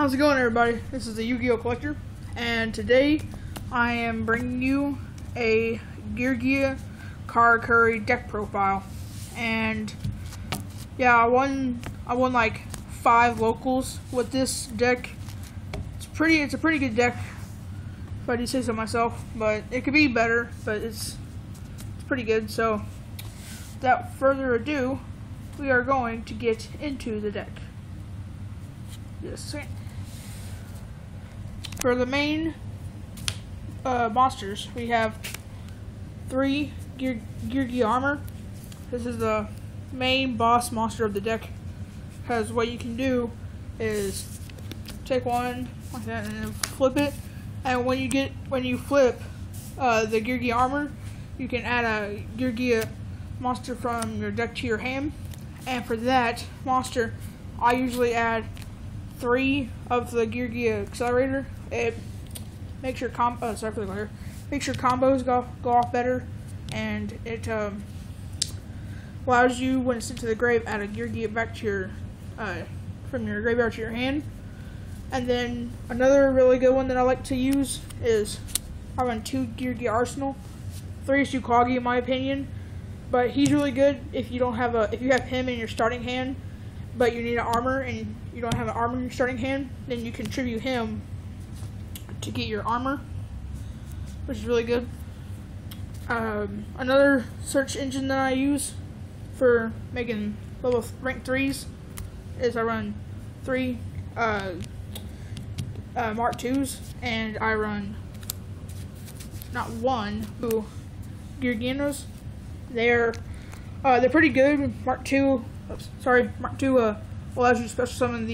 How's it going, everybody? This is the Yu-Gi-Oh! Collector, and today I am bringing you a Geargia Karakuri deck profile. And yeah, I won like 5 locals with this deck. It's a pretty good deck, if I do say so myself. But it could be better, but it's pretty good. So without further ado, we are going to get into the deck. Just a second. For the main monsters, we have 3 Geargia armor. This is the main boss monster of the deck, because what you can do is take one like that and then flip it, and when you flip the Geargia armor, you can add a Geargia monster from your deck to your hand. And for that monster, I usually add 3 of the Geargia accelerator. It makes your makes your combos go off better, and it allows you, when it's sent to the grave, add a Geargia back to your from your graveyard to your hand. And then another really good one that I like to use is I run 2 Geargia Arsenal. 3 is too cloggy in my opinion, but he's really good if you have him in your starting hand, but you need an armor and you don't have an armor in your starting hand. Then you can tribute him to get your armor, which is really good. Another search engine that I use for making level rank 3s is I run 3 Mark 2s, and I run not 1 Geargianos. They're pretty good. Mark 2 allows you to special summon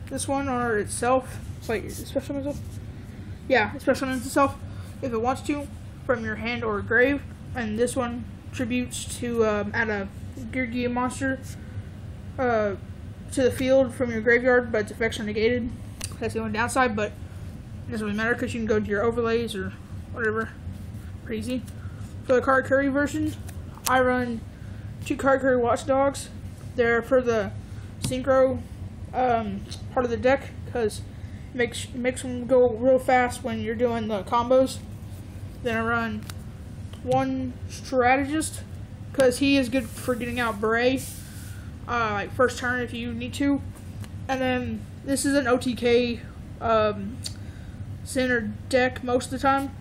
this one on itself. Wait, special summon itself? Yeah, it special summons itself if it wants to from your hand or grave. And this one tributes to add a Geargia monster to the field from your graveyard, but its effects are negated. That's the only downside, but it doesn't really matter because you can go to your overlays or whatever. Pretty easy. For the Karakuri version, I run 2 Karakuri Watchdogs. They're for the synchro part of the deck, because it makes them go real fast when you're doing the combos. Then I run 1 Strategist, because he is good for getting out Beret like first turn if you need to. And then this is an OTK center deck most of the time,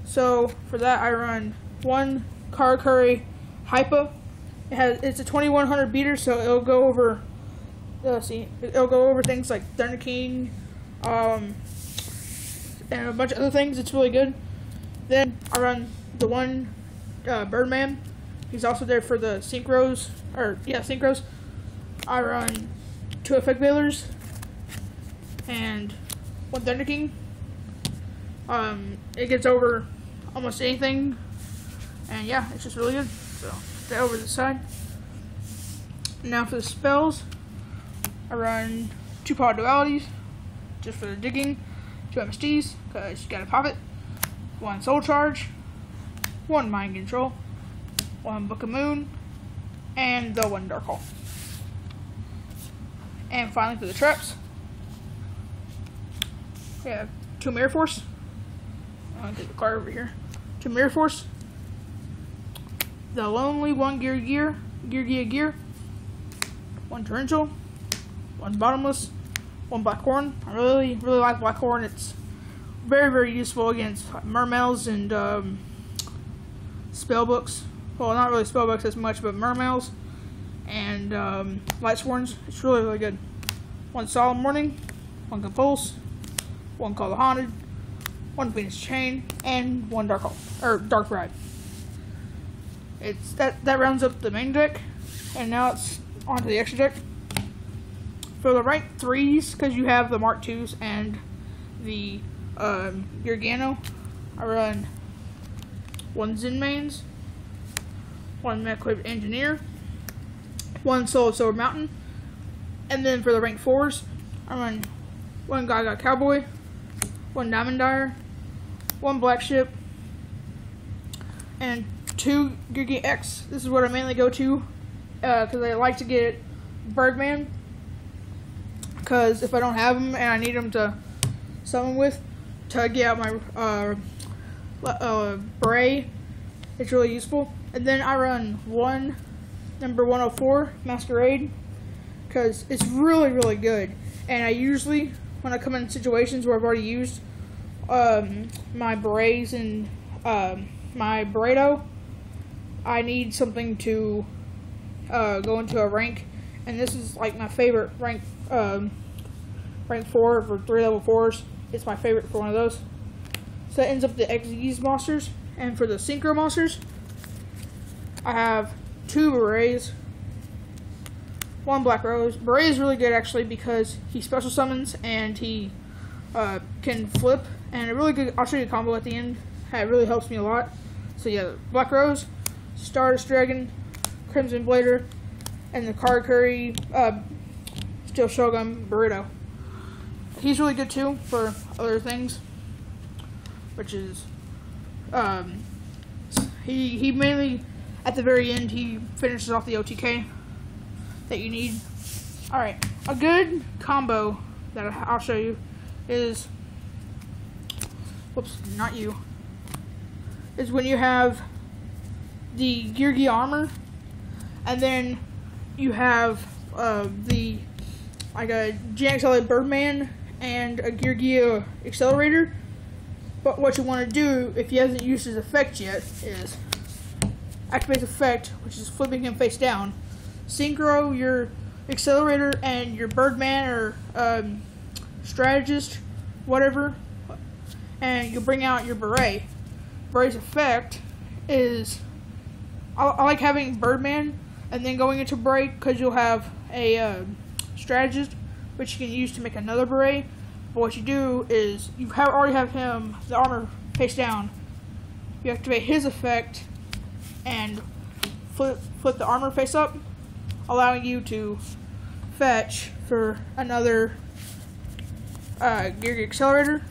so for that I run 1 Karakuri Hypa. It's a 2100 beater, so it'll go over. It'll go over things like Thunder King, and a bunch of other things. It's really good. Then I run the 1 Birdman. He's also there for the synchros. Synchros. I run 2 Effect Veilers and 1 Thunder King. It gets over almost anything, and yeah, it's just really good. So put that over to the side. Now for the spells, I run 2 Power Dualities just for the digging, 2 MSTs because you gotta pop it, 1 Soul Charge, 1 Mind Control, 1 Book of Moon, and the 1 Dark Hole. And finally for the traps, we have 2 Mirror Force. I'll get the card over here. 2 Mirror Force, the Lonely 1 Geargia Gear, 1 Torrential, 1 Bottomless, 1 Black Horn. I really like Black Horn. It's very useful against Mermails and spellbooks. Well, not really spellbooks as much, but Mermails and Light Sworns. It's really good. 1 Solemn Warning, 1 Compulse, 1 Call the Haunted, 1 Venus Chain, and 1 Dark Ride. It's that rounds up the main deck, and now it's onto the extra deck. For the rank 3s, because you have the Mark 2s and the Geargiano, I run 1 Zenmains, 1 Mech-equipped Engineer, 1 Soul Silver Mountain, and then for the rank 4s, I run 1 Gaga Cowboy, 1 Diamond Dyer, 1 Black Ship, and 2 Geargia X. This is what I mainly go to because I like to get Birdman, because if I don't have them and I need them to summon with to get out my beret, it's really useful. And then I run number 104 Masquerade because it's really, really good. And I usually, when I come in situations where I've already used my berets and my burrito, I need something to go into a rank, and this is like my favorite rank 4 for 3 level 4s. It's my favorite for one of those. So that ends up the XYZ monsters, and for the Synchro monsters, I have 2 berets, 1 Black Rose. Beret is really good actually because he special summons and he can flip, and a really good, I'll show you a combo at the end. It really helps me a lot. So yeah, Black Rose, Stardust Dragon, Crimson Blader, and the Karakuri Steel Shogun Burrito. He's really good too for other things, which is he mainly at the very end he finishes off the OTK that you need. Alright, a good combo that I'll show you is, whoops, not you, is when you have the Geargia armor, and then you have the like a GXL Birdman and a Geargia Accelerator. But what you want to do, if he hasn't used his effect yet, is activate effect, which is flipping him face down. Synchro your Accelerator and your Birdman or Strategist, whatever, and you'll bring out your Beret. Beret's effect is, I like having Birdman and then going into Beret because you'll have a Strategist, which you can use to make another Beret. But what you do is you already have him, the armor face down. You activate his effect and flip the armor face up, allowing you to fetch for another Geargia Accelerator.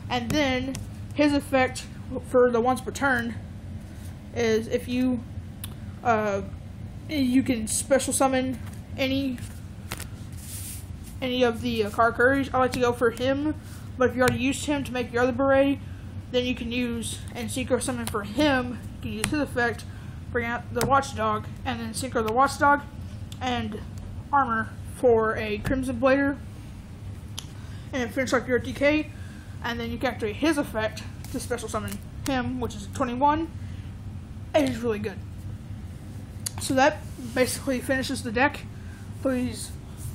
And then his effect for the once per turn is if you can special summon any of the Karakuris. I like to go for him, but if you already used him to make your other beret, then you can use and synchro summon for him. You can use his effect, bring out the Watchdog, and then synchro the Watchdog and armor for a Crimson Blader, and then finish like your TK, and then you can activate his effect to special summon him, which is 21. It is really good. So that basically finishes the deck. Please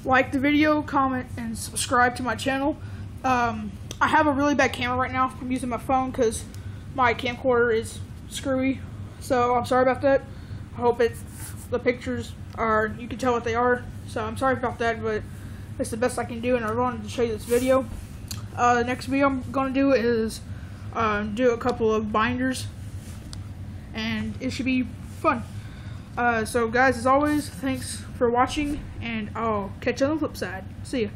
like the video, comment, and subscribe to my channel. I have a really bad camera right now. I'm using my phone because my camcorder is screwy, so I'm sorry about that. I hope the pictures are, you can tell what they are, so I'm sorry about that, but it's the best I can do, and I wanted to show you this video. The next video I'm going to do is do a couple of binders, and it should be fun. So guys, as always, thanks for watching, and I'll catch you on the flip side. See ya.